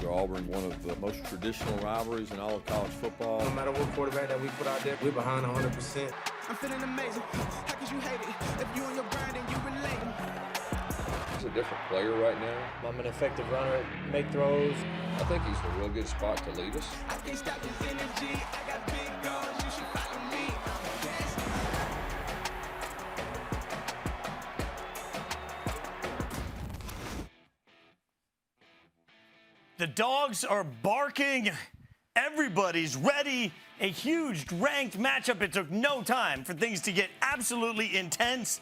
Georgia-Auburn, one of the most traditional rivalries in all of college football. No matter what quarterback that we put out there, we're behind 100%. I'm feeling amazing. How could you hate it? If you on your grind and you relate. He's a different player right now. I'm an effective runner, make throws. I think he's in a real good spot to lead us. I can't stop this energy. I got big goals. You should follow me. The dogs are barking. Everybody's ready. A huge ranked matchup. It took no time for things to get absolutely intense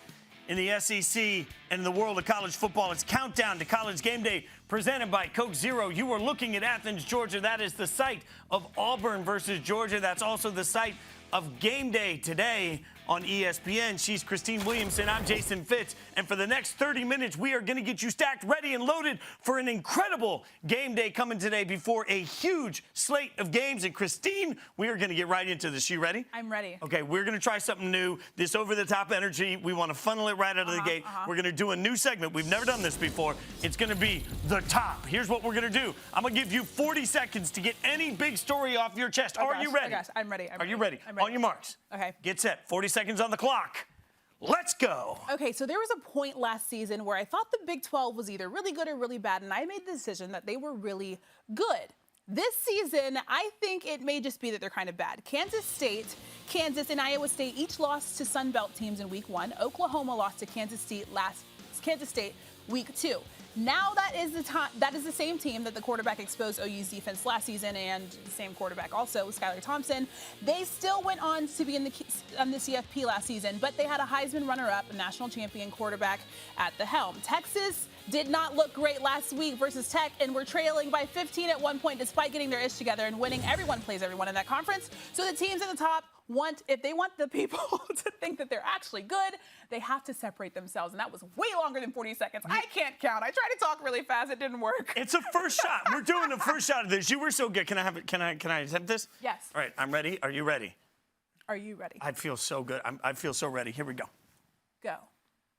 in the SEC and in the world of college football. It's Countdown to College Game Day presented by Coke Zero. You are looking at Athens, Georgia. That is the site of Auburn versus Georgia. That's also the site of Game Day today on ESPN. She's Christine Williamson. I'm Jason Fitz. And for the next 30 minutes, we are going to get you stacked, ready, and loaded for an incredible game day coming today before a huge slate of games. And Christine, we are going to get right into this. You ready? I'm ready. Okay, we're going to try something new. This over-the-top energy, we want to funnel it right out of the gate. We're going to do a new segment. We've never done this before. It's going to be The Top. Here's what we're going to do. I'm going to give you 40 seconds to get any big story off your chest. Are you ready? Oh, gosh. I'm ready. Are you ready? I'm ready. On your marks. Okay. Get set. 40 seconds on the clock. Let's go. Okay, so there was a point last season where I thought the Big 12 was either really good or really bad, and I made the decision that they were really good. This season, I think it may just be that they're kind of bad. Kansas, and Iowa State each lost to Sun Belt teams in week 1. Oklahoma lost to Kansas State week 2. Now that is the same team that the quarterback exposed OU's defense last season, and the same quarterback also, Skylar Thompson. They still went on to be on the CFP last season, but they had a Heisman runner-up, a national champion quarterback at the helm. Texas did not look great last week versus Tech, and were trailing by 15 at one point despite getting their ish together and winning. Everyone plays everyone in that conference. So the teams at the top if they want the people to think that they're actually good, they have to separate themselves. And that was way longer than 40 seconds. I can't count. I tried to talk really fast. It didn't work. It's a first shot. We're doing the first shot of this. You were so good. Can I have it? Can I attempt this? Yes. All right. I'm ready. Are you ready? Are you ready? I feel so good. I feel so ready. Here we go. Go.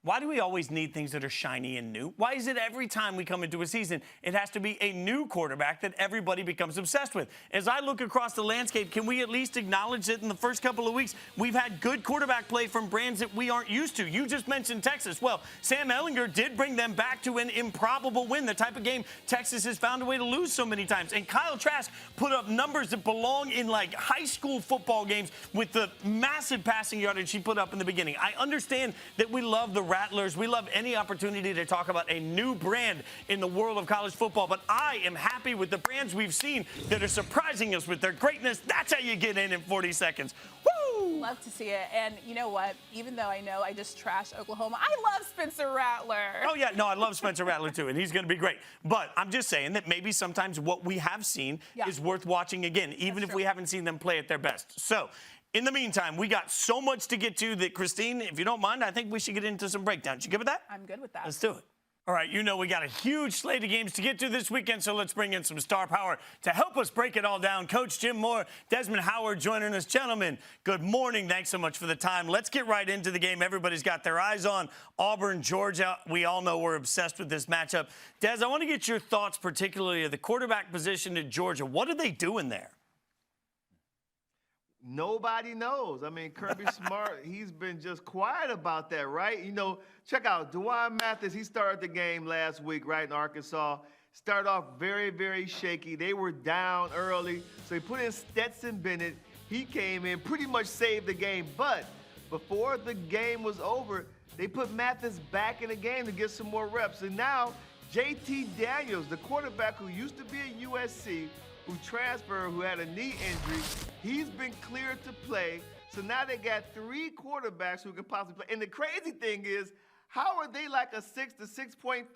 Why do we always need things that are shiny and new? Why is it every time we come into a season, it has to be a new quarterback that everybody becomes obsessed with? As I look across the landscape, can we at least acknowledge that in the first couple of weeks, we've had good quarterback play from brands that we aren't used to? You just mentioned Texas. Well, Sam Ehlinger did bring them back to an improbable win, the type of game Texas has found a way to lose so many times. And Kyle Trask put up numbers that belong in like high school football games with the massive passing yardage he put up in the beginning. I understand that we love the Rattlers. We love any opportunity to talk about a new brand in the world of college football, but I am happy with the brands we've seen that are surprising us with their greatness. That's how you get in 40 seconds. Woo! Love to see it. And you know what? Even though I know I just trashed Oklahoma, I love Spencer Rattler. Oh, yeah. No, I love Spencer Rattler, too, and he's going to be great. But I'm just saying that maybe sometimes what we have seen is worth watching again, even if we haven't seen them play at their best. So, in the meantime, we got so much to get to that, Christine, if you don't mind, I think we should get into some breakdowns. You good with that? I'm good with that. Let's do it. All right, you know we got a huge slate of games to get to this weekend, so let's bring in some star power to help us break it all down. Coach Jim Mora, Desmond Howard joining us. Gentlemen, good morning. Thanks so much for the time. Let's get right into the game. Everybody's got their eyes on Auburn, Georgia. We all know we're obsessed with this matchup. Des, I want to get your thoughts, particularly of the quarterback position at Georgia. What are they doing there? Nobody knows. I mean, Kirby Smart, he's been just quiet about that, right? You know, check out Dwan Mathis. He started the game last week, right, in Arkansas. Started off very, very shaky. They were down early, so he put in Stetson Bennett. He came in, pretty much saved the game. But before the game was over, they put Mathis back in the game to get some more reps. And now, JT Daniels, the quarterback who used to be at USC, who transferred, who had a knee injury, he's been cleared to play. So now they got 3 quarterbacks who can possibly play. And the crazy thing is, how are they like a 6 to 6.5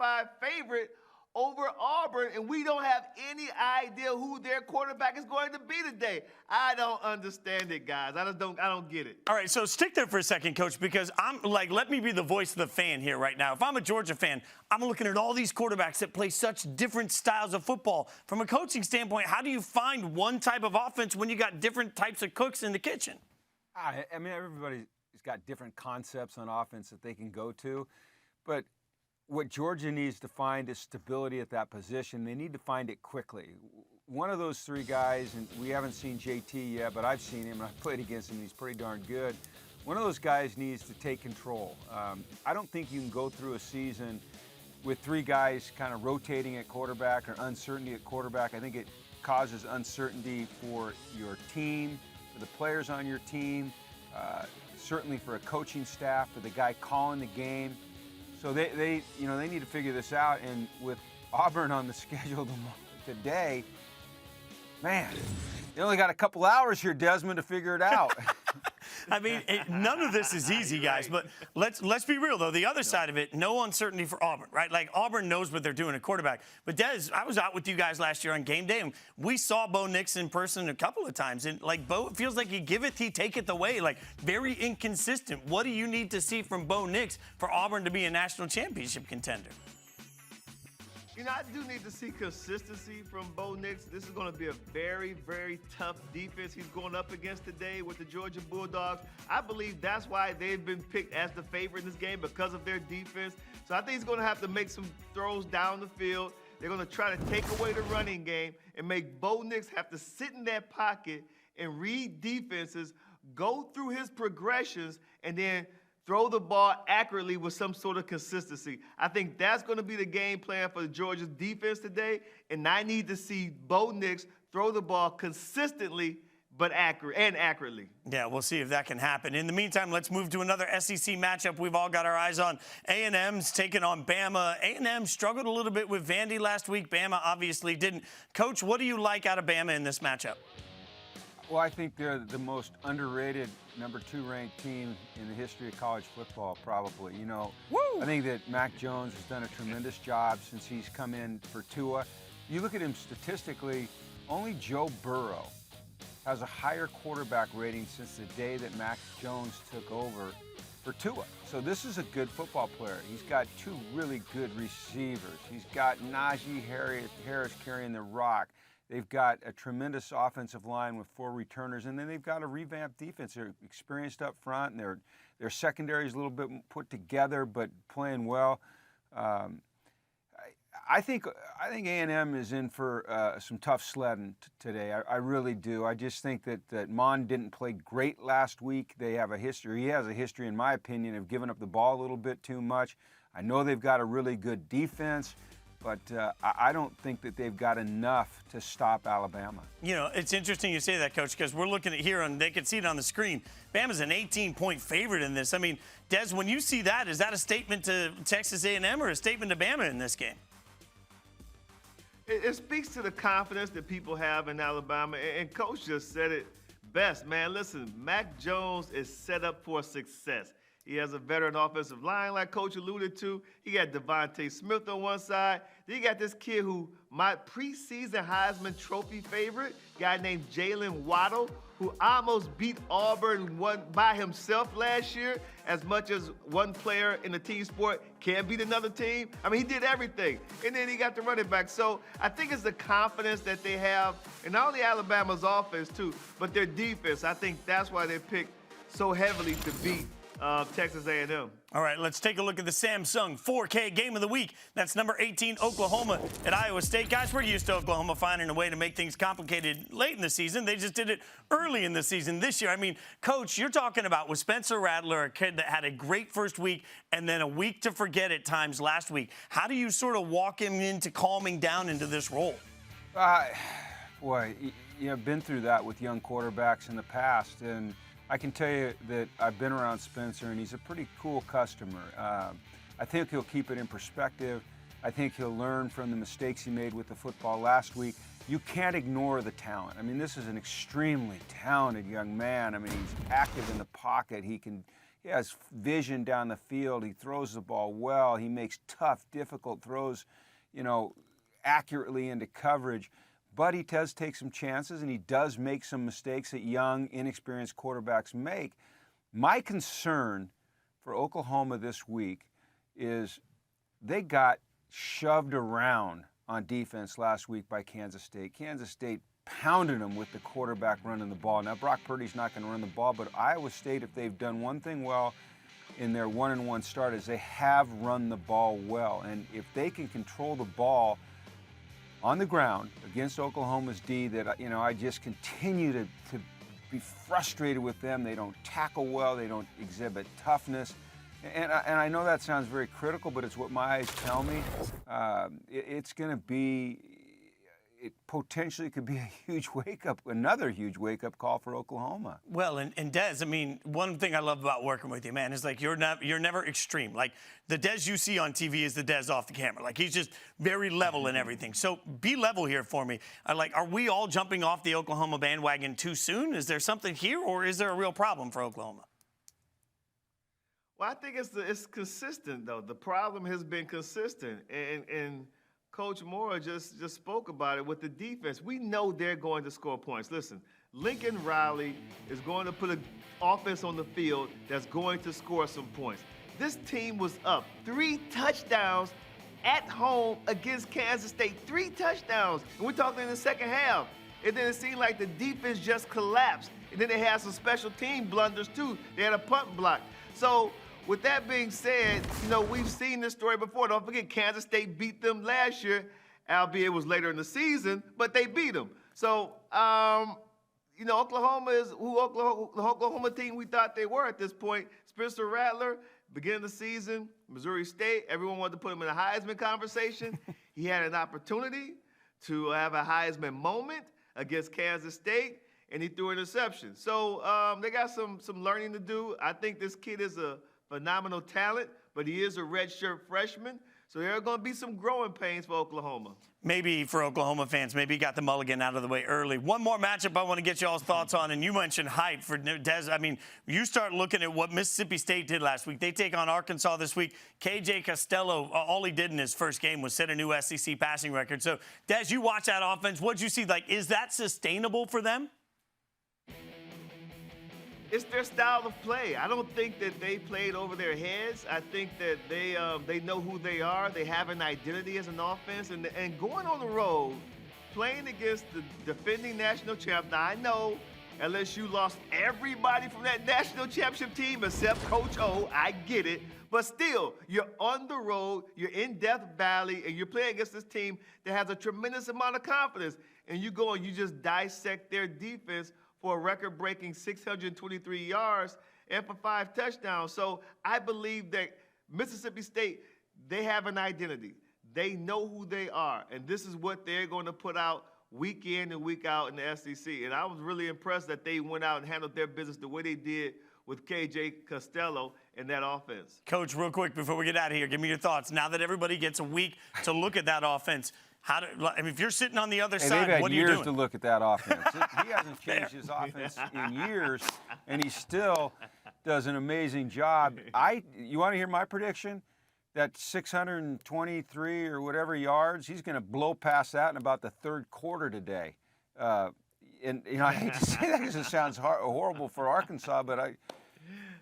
favorite over Auburn, and we don't have any idea who their quarterback is going to be today? I don't understand it, guys. I don't get it. All right, so stick there for a second, Coach, because I'm like, let me be the voice of the fan here right now. If I'm a Georgia fan, I'm looking at all these quarterbacks that play such different styles of football. From a coaching standpoint, how do you find one type of offense when you got different types of cooks in the kitchen? I mean, everybody's got different concepts on offense that they can go to, but what Georgia needs to find is stability at that position. They need to find it quickly. One of those three guys, and we haven't seen JT yet, but I've seen him and I've played against him. He's pretty darn good. One of those guys needs to take control. I don't think you can go through a season with three guys kind of rotating at quarterback or uncertainty at quarterback. I think it causes uncertainty for your team, for the players on your team, certainly for a coaching staff, for the guy calling the game. So they need to figure this out. And with Auburn on the schedule today, man, they only got a couple hours here, Desmond, to figure it out. I mean, none of this is easy, guys. But let's be real, though. The other side of it, no uncertainty for Auburn, right? Like, Auburn knows what they're doing at quarterback. But, Des, I was out with you guys last year on game day, and we saw Bo Nix in person a couple of times. And, like, Bo, it feels like he give it, he take it away. Like, very inconsistent. What do you need to see from Bo Nix for Auburn to be a national championship contender? You know, I do need to see consistency from Bo Nix. This is going to be a very, very tough defense he's going up against today with the Georgia Bulldogs. I believe that's why they've been picked as the favorite in this game, because of their defense. So I think he's going to have to make some throws down the field. They're going to try to take away the running game and make Bo Nix have to sit in that pocket and read defenses, go through his progressions, and then throw the ball accurately with some sort of consistency. I think that's going to be the game plan for Georgia's defense today, and I need to see Bo Nix throw the ball consistently but accurately. Yeah, we'll see if that can happen. In the meantime, let's move to another SEC matchup we've all got our eyes on. A&M's taking on Bama. A&M struggled a little bit with Vandy last week. Bama obviously didn't. Coach, what do you like out of Bama in this matchup? Well, I think they're the most underrated number 2 ranked team in the history of college football, probably. You know, I think that Mac Jones has done a tremendous job since he's come in for Tua. You look at him statistically, only Joe Burrow has a higher quarterback rating since the day that Mac Jones took over for Tua. So this is a good football player. He's got 2 really good receivers. He's got Najee Harris carrying the rock. They've got a tremendous offensive line with 4 returners, and then they've got a revamped defense. They're experienced up front, and their secondary is a little bit put together, but playing well. I think A&M is in for some tough sledding today. I really do. I just think that Mon didn't play great last week. They have a history. He has a history, in my opinion, of giving up the ball a little bit too much. I know they've got a really good defense, but I don't think that they've got enough to stop Alabama. You know, it's interesting you say that, Coach, because we're looking at here, and they can see it on the screen. Bama's an 18-point favorite in this. I mean, Des, when you see that, is that a statement to Texas A&M or a statement to Bama in this game? It speaks to the confidence that people have in Alabama, and Coach just said it best, man. Listen, Mac Jones is set up for success. He has a veteran offensive line, like Coach alluded to. He got Devontae Smith on one side. Then you got this kid who, my preseason Heisman Trophy favorite, guy named Jalen Waddle, who almost beat Auburn by himself last year. As much as one player in a team sport can't beat another team, I mean, he did everything. And then he got the running back. So I think it's the confidence that they have, and not only Alabama's offense too, but their defense. I think that's why they picked so heavily to beat Texas A&M. All right, let's take a look at the Samsung 4K Game of the Week. That's number 18, Oklahoma at Iowa State. Guys, we're used to Oklahoma finding a way to make things complicated late in the season. They just did it early in the season this year. I mean, Coach, you're talking about with Spencer Rattler, a kid that had a great first week and then a week to forget at times last week. How do you sort of walk him into calming down into this role? Boy, you know, I've been through that with young quarterbacks in the past, and I can tell you that I've been around Spencer, and he's a pretty cool customer. I think he'll keep it in perspective. I think he'll learn from the mistakes he made with the football last week. You can't ignore the talent. I mean, this is an extremely talented young man. I mean, he's active in the pocket. He has vision down the field. He throws the ball well. He makes tough, difficult throws, you know, accurately into coverage. But he does take some chances, and he does make some mistakes that young, inexperienced quarterbacks make. My concern for Oklahoma this week is they got shoved around on defense last week by Kansas State. Kansas State pounded them with the quarterback running the ball. Now, Brock Purdy's not going to run the ball, but Iowa State, if they've done one thing well in their 1-on-1 start is they have run the ball well. And if they can control the ball on the ground against Oklahoma's D, that, I just continue to be frustrated with them. They don't tackle well. They don't exhibit toughness. And I know that sounds very critical, but it's what my eyes tell me. It's going to be, it potentially could be another huge wake-up call for Oklahoma. Well, and Des, I mean, one thing I love about working with you, man, is like you're never extreme. Like the Des you see on TV is the Des off the camera. Like he's just very level in everything. So be level here for me. Are we all jumping off the Oklahoma bandwagon too soon? Is there something here, or is there a real problem for Oklahoma? Well, I think it's consistent, though. The problem has been consistent. And Coach Mora just spoke about it with the defense. We know they're going to score points. Listen, Lincoln Riley is going to put an offense on the field that's going to score some points. This team was up 3 touchdowns at home against Kansas State. 3 touchdowns. And we're talking in the second half. And then it seemed like the defense just collapsed. And then they had some special team blunders, too. They had a punt block. So, with that being said, we've seen this story before. Don't forget, Kansas State beat them last year, albeit it was later in the season, but they beat them. So, Oklahoma is the Oklahoma team we thought they were at this point. Spencer Rattler, beginning of the season, Missouri State, everyone wanted to put him in a Heisman conversation. He had an opportunity to have a Heisman moment against Kansas State, and he threw an interception. So they got some learning to do. I think this kid is a phenomenal talent, but he is a redshirt freshman. So there are going to be some growing pains for Oklahoma. Maybe for Oklahoma fans, maybe he got the mulligan out of the way early. One more matchup I want to get y'all's thoughts on, and you mentioned hype for Des. I mean, you start looking at what Mississippi State did last week. They take on Arkansas this week. KJ Costello, all he did in his first game was set a new SEC passing record. So, Des, you watch that offense. What'd you see? Like, is that sustainable for them? It's their style of play. I don't think that they played over their heads. I think that they know who they are. They have an identity as an offense. And going on the road, playing against the defending national champ. Now, I know LSU lost everybody from that national championship team except Coach O. I get it. But still, you're on the road, you're in Death Valley, and you're playing against this team that has a tremendous amount of confidence. And you go and you just dissect their defense for a record-breaking 623 yards and for 5 touchdowns. So I believe that Mississippi State, they have an identity. They know who they are, and this is what they're going to put out week in and week out in the SEC. And I was really impressed that they went out and handled their business the way they did with KJ Costello and that offense. Coach, real quick before we get out of here, give me your thoughts. Now that everybody gets a week to look at that offense, if you're sitting on the other side, what are you doing? They've had years to look at that offense. He hasn't changed his offense in years, and he still does an amazing job. You want to hear my prediction? That 623 or whatever yards, he's going to blow past that in about the third quarter today. And I hate to say that because it sounds horrible for Arkansas, but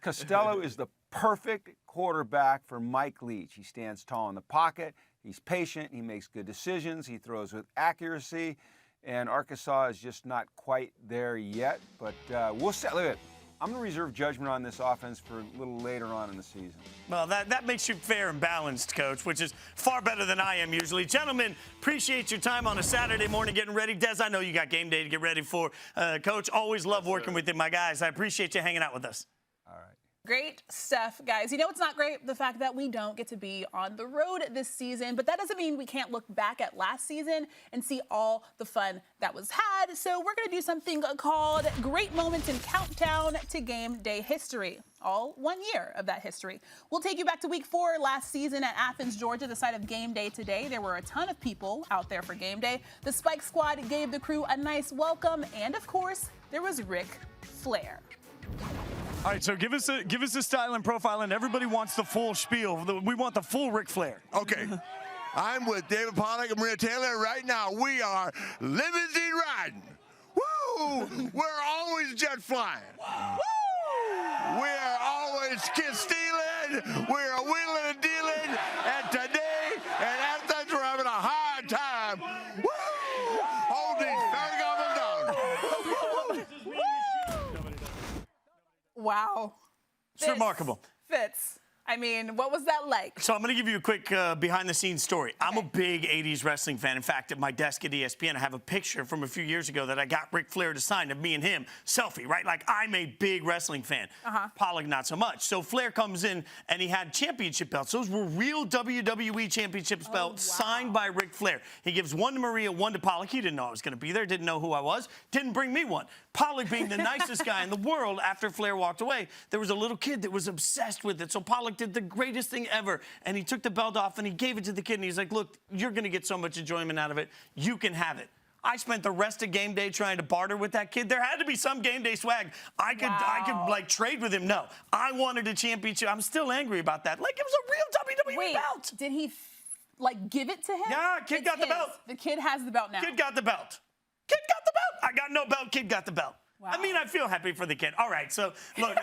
Costello is the perfect quarterback for Mike Leach. He stands tall in the pocket. He's patient. He makes good decisions. He throws with accuracy. And Arkansas is just not quite there yet. But we'll see. Look at it. I'm going to reserve judgment on this offense for a little later on in the season. Well, that makes you fair and balanced, Coach, which is far better than I am usually. Gentlemen, appreciate your time on a Saturday morning getting ready. Des, I know you got game day to get ready for. Coach, always love working with you, my guys. I appreciate you hanging out with us. All right. Great stuff, guys. You know what's not great? The fact that we don't get to be on the road this season, but that doesn't mean we can't look back at last season and see all the fun that was had. So we're going to do something called Great Moments in Countdown to Game Day History. All 1 year of that history. We'll take you back to week 4 last season at Athens, Georgia, the site of Game Day today. There were a ton of people out there for Game Day. The Spike Squad gave the crew a nice welcome, and of course, there was Ric Flair. All right, so give us a style and profile, and everybody wants the full spiel. We want the full Ric Flair. Okay. I'm with David Pollack and Maria Taylor. Right now, we are limousine riding. Woo! We're always jet flying. Woo! We are always kid stealing. We are wheeling and dealing. And today, at Athens, we're having a hard time. Woo! Holding, very down. Wow. It's remarkable. Fitz, I mean, what was that like? So I'm going to give you a quick behind-the-scenes story. I'm a big 80s wrestling fan. In fact, at my desk at ESPN, I have a picture from a few years ago that I got Ric Flair to sign of me and him. Selfie, right? Like, I'm a big wrestling fan. Pollock, not so much. So Flair comes in, and he had championship belts. Those were real WWE championship belts signed by Ric Flair. He gives one to Maria, one to Pollock. He didn't know I was going to be there, didn't know who I was, didn't bring me one. Pollock being the nicest guy in the world, after Flair walked away, there was a little kid that was obsessed with it. So Pollock did the greatest thing ever, and he took the belt off and he gave it to the kid, and he's like, look, you're going to get so much enjoyment out of it. You can have it. I spent the rest of game day trying to barter with that kid. There had to be some game day swag. I could like trade with him. No, I wanted a championship. I'm still angry about that. Like, it was a real WWE belt. Did he like give it to him? Yeah, kid got the belt. The kid has the belt now. Kid got the belt. Kid got the belt. I got no belt. Kid got the belt. Wow. I mean, I feel happy for the kid. All right, so look,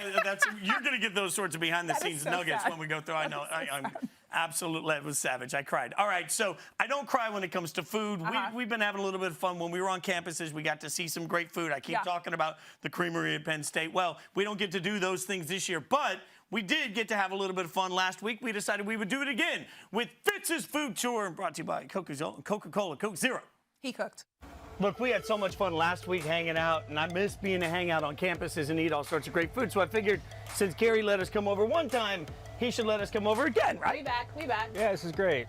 you're going to get those sorts of behind-the-scenes so nuggets sad. when we go through. I know, I'm absolutely, that was savage. I cried. All right, so I don't cry when it comes to food. We've been having a little bit of fun. When we were on campuses, we got to see some great food. I keep talking about the Creamery at Penn State. Well, we don't get to do those things this year, but we did get to have a little bit of fun last week. We decided we would do it again with Fitz's Food Tour, brought to you by Coca-Cola, Coke Zero. He cooked. Look, we had so much fun last week hanging out, and I miss being to hang out on campuses and eat all sorts of great food. So I figured since Gary let us come over one time, he should let us come over again, right? We back. Yeah, this is great.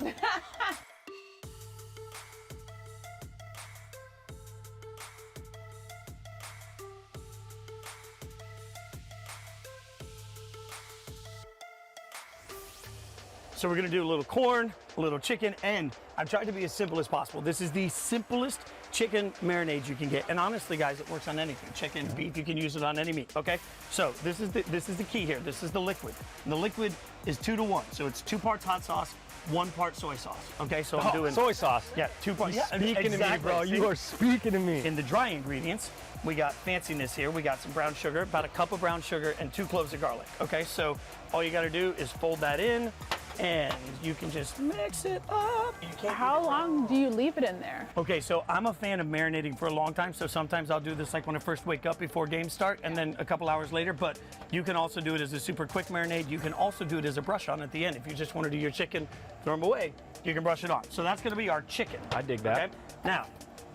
So we're gonna do a little corn, a little chicken, and I've tried to be as simple as possible. This is the simplest chicken marinade you can get. And honestly, guys, it works on anything. Chicken, beef, you can use it on any meat, okay? So this is the key here. This is the liquid. And the liquid is 2 to 1. So it's 2 parts hot sauce, 1 part soy sauce. Okay, so I'm doing soy sauce. Yeah, 2 parts. You're speaking to me, bro. You are speaking to me. In the dry ingredients, we got fanciness here. We got some brown sugar, about a cup of brown sugar and 2 cloves of garlic. Okay, so all you gotta do is fold that in, and you can just mix it up. How long do you leave it in there? Okay, so I'm a fan of marinating for a long time, so sometimes I'll do this like when I first wake up before games start, and then a couple hours later, but you can also do it as a super quick marinade. You can also do it as a brush on at the end. If you just want to do your chicken, throw them away, you can brush it on. So that's gonna be our chicken. I dig that. Okay? Now,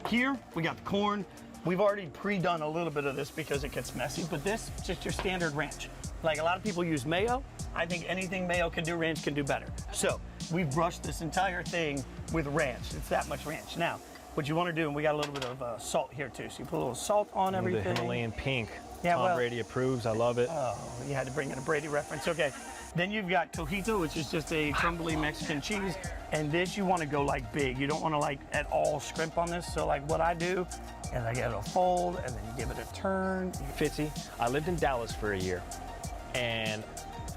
here we got the corn. We've already pre-done a little bit of this because it gets messy, but this, just your standard ranch. Like a lot of people use mayo. I think anything mayo can do, ranch can do better. So we've brushed this entire thing with ranch. It's that much ranch. Now, what you want to do, and we got a little bit of salt here too. So you put a little salt on everything. The Himalayan pink. Yeah, Tom Brady approves. I love it. Oh, you had to bring in a Brady reference. Okay. Then you've got cojito, which is just a crumbly Mexican cheese. And this you want to go like big. You don't want to like at all scrimp on this. So like what I do is I get it a fold and then you give it a turn. Fitzy, I lived in Dallas for a year, and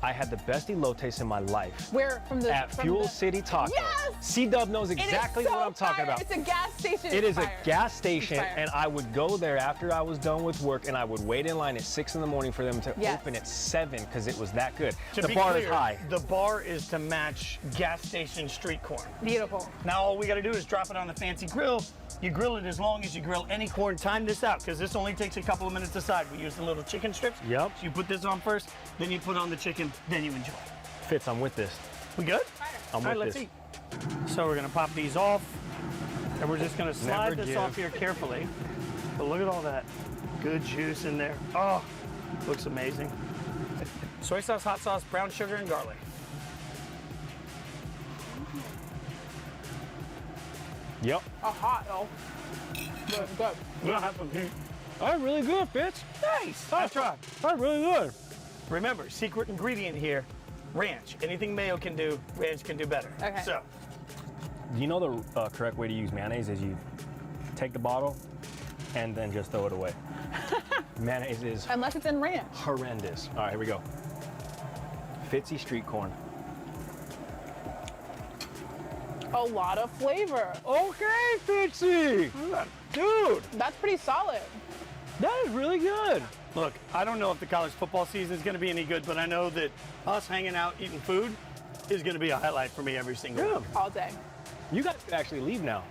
I had the best elotes in my life. Where from the at Fuel City Taco. Yes! C-Dub knows exactly what I'm talking about. It's a gas station. It is a gas station, and I would go there after I was done with work, and I would wait in line at 6 in the morning for them to open at 7 because it was that good. The bar is high. The bar is to match gas station street corn. Beautiful. Now all we got to do is drop it on the fancy grill. You grill it as long as you grill any corn. Time this out because this only takes a couple of minutes to side. We use the little chicken strips. Yep. So you put this on first, then you put on the chicken, then you enjoy. Fitz, I'm with this. We good? I'm All right, with let's this. eat. So we're gonna pop these off, and we're just gonna slide this off here carefully. But look at all that good juice in there. Oh, looks amazing. Soy sauce, hot sauce, brown sugar, and garlic. Yep. Hot though. Good, good. We don't have some heat. All right, really good, Fitz. Nice. I tried. All right, really good. Remember, secret ingredient here, ranch. Anything mayo can do, ranch can do better. Okay. So, You know the correct way to use mayonnaise is you take the bottle and then just throw it away. Mayonnaise is Unless it's in ranch. horrendous. All right, here we go. Fitzy street corn. A lot of flavor. Okay, Fitzy. Dude, That's pretty solid. that is really good. look, I don't know if the college football season is gonna be any good, but I know that us hanging out, eating food, is gonna be a highlight for me every single week. All day. You got to actually leave now.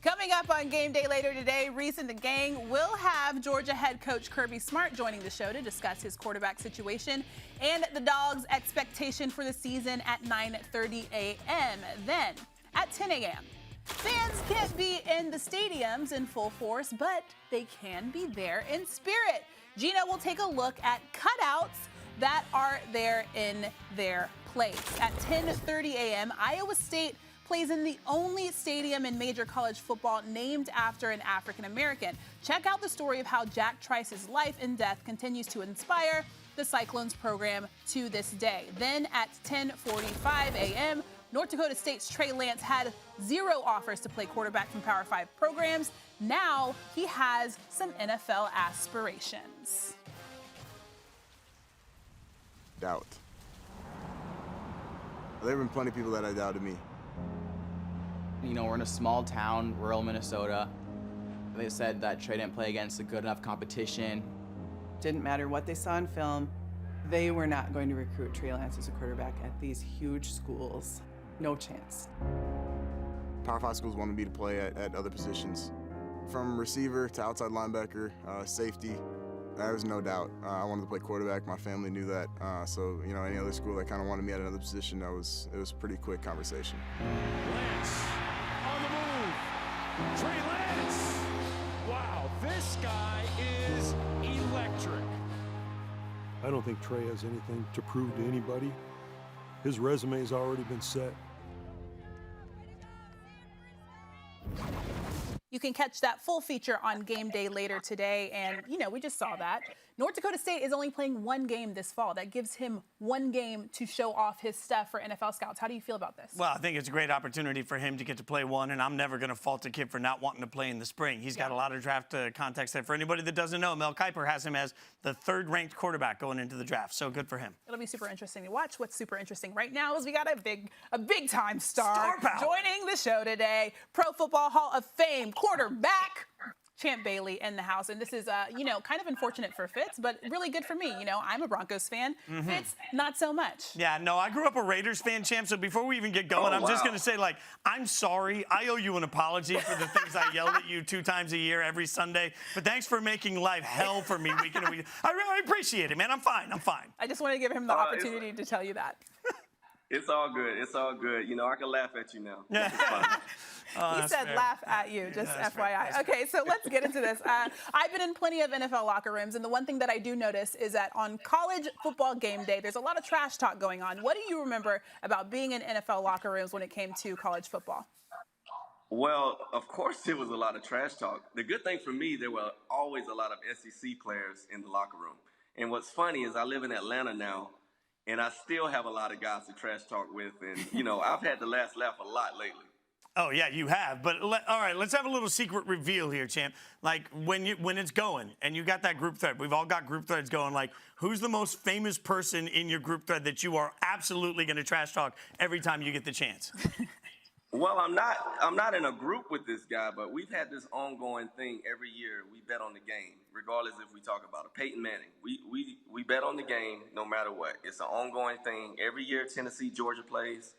Coming Coming up on Game Day later today, Reese and the gang will have Georgia head coach Kirby Smart joining the show to discuss his quarterback situation and the Dogs' expectation for the season at 9:30 a.m. Then, at 10 a.m., fans can't be in the stadiums in full force, but they can be there in spirit. Gina will take a look at cutouts that are there in their place. At 10:30 a.m., Iowa State plays in the only stadium in major college football named after an African American. Check out the story of how Jack Trice's life and death continues to inspire the Cyclones program to this day. Then at 10:45 a.m., North Dakota State's Trey Lance had 0 offers to play quarterback from Power 5 programs. Now he has some NFL aspirations. Doubt. There have been plenty of people that have doubted me. You know, we're in a small town, rural Minnesota. They said that Trey didn't play against a good enough competition. Didn't matter what they saw in film, they were not going to recruit Trey Lance as a quarterback at these huge schools. No chance. Power 5 schools wanted me to play at other positions. From receiver to outside linebacker, safety, there was no doubt. I wanted to play quarterback. My family knew that. So, you know, any other school that kind of wanted me at another position, it was a pretty quick conversation. Lance on the move. Trey Lance. Wow, this guy is electric. I don't think Trey has anything to prove to anybody. His resume's already been set. You can catch that full feature on Game Day later today. And, you know, we just saw that. North Dakota State is only playing 1 game this fall. That gives him 1 game to show off his stuff for NFL scouts. How do you feel about this? Well, I think it's a great opportunity for him to get to play one, and I'm never going to fault a kid for not wanting to play in the spring. He's got a lot of draft context there. For anybody that doesn't know, Mel Kiper has him as the 3rd-ranked quarterback going into the draft, so good for him. It'll be super interesting to watch. What's super interesting right now is we got a big-time star joining the show today. Pro Football Hall of Fame quarterback Champ Bailey in the house. And this is, you know, kind of unfortunate for Fitz, but really good for me. You know, I'm a Broncos fan. Fitz, not so much. Yeah, no, I grew up a Raiders fan, Champ, so before we even get going, I'm just going to say, like, I'm sorry. I owe you an apology for the things I yelled at you 2 times a year every Sunday, but thanks for making life hell for me week in and week. I really appreciate it, man. I'm fine. I just want to give him the opportunity to tell you that. It's all good. It's all good. You know, I can laugh at you now. Yeah. He said laugh at you, just FYI. Okay, so let's get into this. I've been in plenty of NFL locker rooms, and the one thing that I do notice is that on college football game day, there's a lot of trash talk going on. What do you remember about being in NFL locker rooms when it came to college football? Well, of course there was a lot of trash talk. The good thing for me, there were always a lot of SEC players in the locker room. And what's funny is I live in Atlanta now, and I still have a lot of guys to trash talk with. And, you know, I've had the last laugh a lot lately. Oh, yeah, you have. But, all right, let's have a little secret reveal here, Champ. Like, when it's going, and you got that group thread, we've all got group threads going, like, who's the most famous person in your group thread that you are absolutely going to trash talk every time you get the chance? Well, I'm not in a group with this guy, but we've had this ongoing thing every year. We bet on the game, regardless if we talk about it. Peyton Manning, we bet on the game no matter what. It's an ongoing thing. Every year Tennessee, Georgia plays,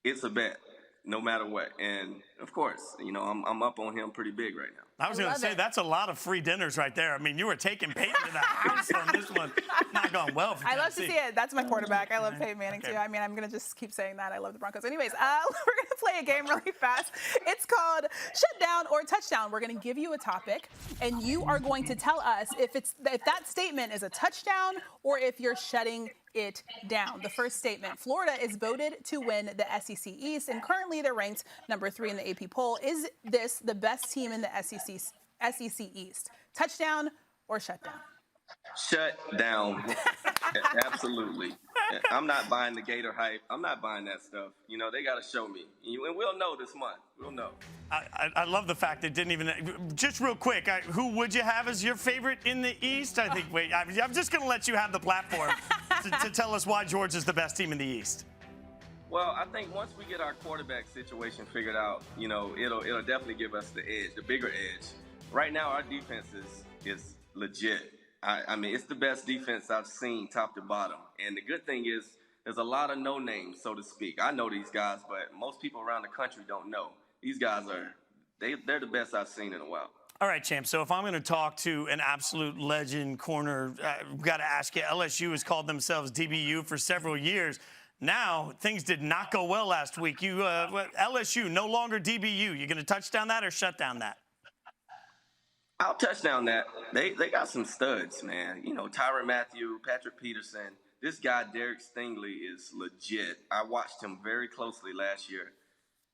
it's a bet. No matter what. And, of course, you know, I'm up on him pretty big right now. I was going to say, that's a lot of free dinners right there. I mean, you were taking Peyton to the house on this one. Not going well for I love to see it. That's my quarterback. I love Peyton Manning, too. I mean, I'm going to just keep saying that. I love the Broncos. Anyways, we're going to play a game really fast. It's called Shutdown or Touchdown. We're going to give you a topic, and you are going to tell us if that statement is a touchdown or if you're shutting it down. The first statement, Florida is voted to win the SEC East, and currently they're ranked number 3 in the AP poll. Is this the best team in the SEC East? Touchdown or shutdown? Shut down. Absolutely. I'm not buying the Gator hype. I'm not buying that stuff. You know, they got to show me. And we'll know this month. We'll know. I love the fact it didn't even... Just real quick, who would you have as your favorite in the East? I think... Wait, I'm just going to let you have the platform to tell us why Georgia's the best team in the East. Well, I think once we get our quarterback situation figured out, you know, it'll definitely give us the edge, the bigger edge. Right now, our defense is legit. I mean, it's the best defense I've seen top to bottom. And the good thing is there's a lot of no names, so to speak. I know these guys, but most people around the country don't know. These guys they're the best I've seen in a while. All right, Champ. So if I'm going to talk to an absolute legend corner, I've got to ask you, LSU has called themselves DBU for several years. Now, things did not go well last week. LSU, no longer DBU. You going to touchdown that or shut down that? I'll touchdown that. They got some studs, man. You know, Tyrann Mathieu, Patrick Peterson. This guy, Derek Stingley, is legit. I watched him very closely last year.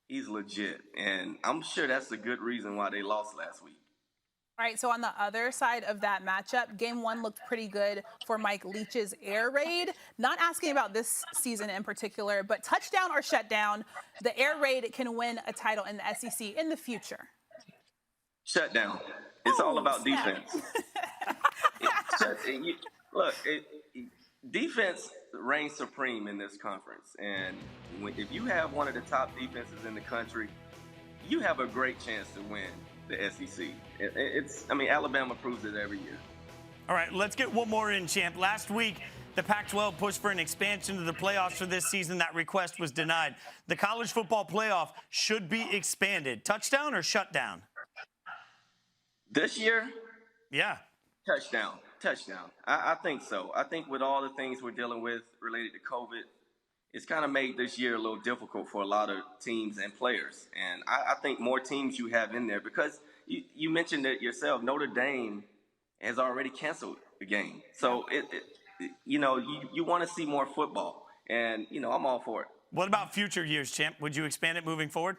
He's legit, and I'm sure that's a good reason why they lost last week. All right, so on the other side of that matchup, game one looked pretty good for Mike Leach's air raid. Not asking about this season in particular, but touchdown or shutdown, the air raid can win a title in the SEC in the future. Shutdown. It's all about defense. Defense reigns supreme in this conference, and if you have one of the top defenses in the country, you have a great chance to win the SEC. Alabama proves it every year. All right, let's get one more in, Champ. Last week, the Pac-12 pushed for an expansion to the playoffs for this season. That request was denied. The college football playoff should be expanded. Touchdown or shutdown? This year? Yeah. Touchdown. I think so. I think with all the things we're dealing with related to COVID, it's kind of made this year a little difficult for a lot of teams and players. And I think more teams you have in there, because you mentioned it yourself, Notre Dame has already canceled the game. So, you want to see more football. And, I'm all for it. What about future years, Champ? Would you expand it moving forward?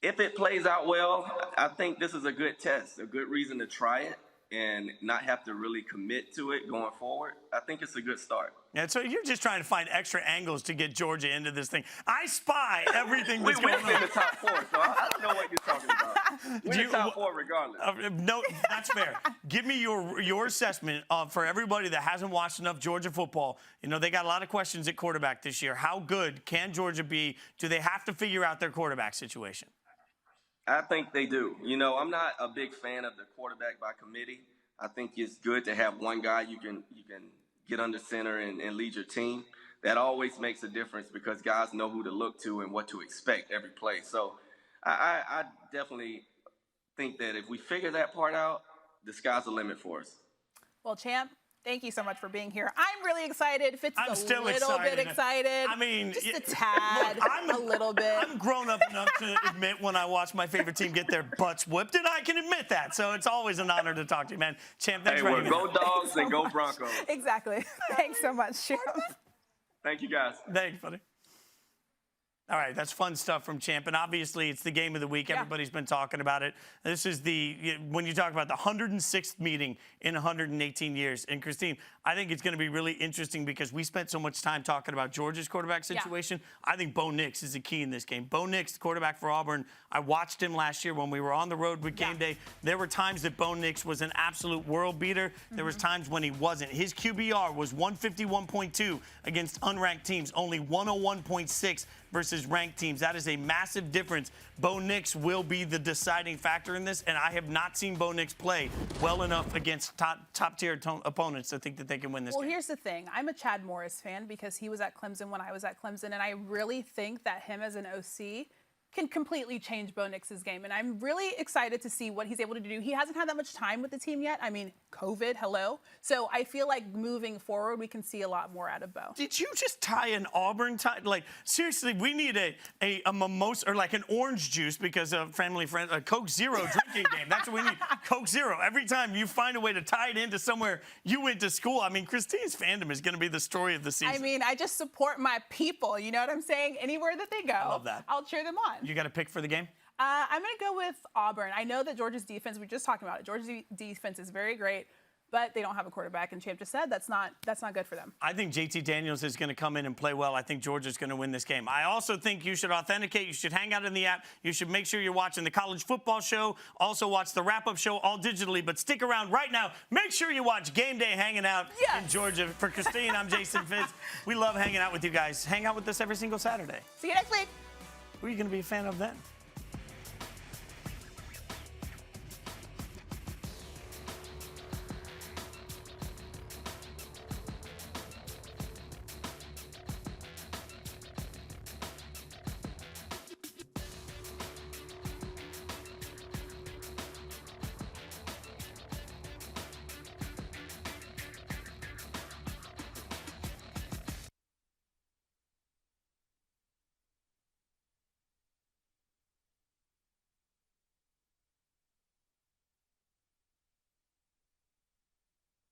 If it plays out well, I think this is a good test, a good reason to try it and not have to really commit to it going forward. I think it's a good start. Yeah, so you're just trying to find extra angles to get Georgia into this thing. I spy everything that's going on. We're in the top four, so I don't know what you're talking about. We're in the top four regardless. No, that's fair. Give me your assessment for everybody that hasn't watched enough Georgia football. They got a lot of questions at quarterback this year. How good can Georgia be? Do they have to figure out their quarterback situation? I think they do. I'm not a big fan of the quarterback by committee. I think it's good to have one guy you can get under center and lead your team. That always makes a difference because guys know who to look to and what to expect every play. So I definitely think that if we figure that part out, the sky's the limit for us. Well, Champ, thank you so much for being here. I'm really excited. Fitz is a little bit excited. Just a tad, a little bit. I'm grown up enough to admit when I watch my favorite team get their butts whooped, and I can admit that. So it's always an honor to talk to you, man. Champ, thanks for go Dogs and go Broncos. Exactly. Thanks so much, Champ. Thank you, guys. Thanks, buddy. All right, that's fun stuff from Champ, and obviously it's the game of the week. Everybody's been talking about it. This is when you talk about the 106th meeting in 118 years. And Christine, I think it's going to be really interesting because we spent so much time talking about Georgia's quarterback situation. I think Bo Nix is the key in this game. Bo Nix, quarterback for Auburn, I watched him last year when we were on the road with GameDay. There were times that Bo Nix was an absolute world beater. There was times when he wasn't. His QBR was 151.2 against unranked teams, only 101.6 versus ranked teams. That is a massive difference. Bo Nix will be the deciding factor in this, and I have not seen Bo Nix play well enough against top-tier opponents to think that they can win this game. Well, here's the thing. I'm a Chad Morris fan because he was at Clemson when I was at Clemson, and I really think that him as an OC can completely change Bo Nix's game. And I'm really excited to see what he's able to do. He hasn't had that much time with the team yet. I mean, COVID, hello. So I feel like moving forward, we can see a lot more out of Bo. Did you just tie an Auburn tie? Like, seriously, we need a mimosa or like an orange juice because of family friend, a Coke Zero drinking game. That's what we need. Coke Zero. Every time you find a way to tie it into somewhere you went to school. I mean, Christine's fandom is going to be the story of the season. I mean, I just support my people. You know what I'm saying? Anywhere that they go, I love that. I'll cheer them on. You got a pick for the game? I'm going to go with Auburn. I know that Georgia's defense, we were just talking about it, Georgia's defense is very great, but they don't have a quarterback, and Champ just said that's not good for them. I think JT Daniels is going to come in and play well. I think Georgia's going to win this game. I also think you should authenticate. You should hang out in the app. You should make sure you're watching the college football show. Also watch the wrap-up show all digitally, but stick around right now. Make sure you watch Game Day hanging out in Georgia. For Christine, I'm Jason Fitz. We love hanging out with you guys. Hang out with us every single Saturday. See you next week. Who are you going to be a fan of then?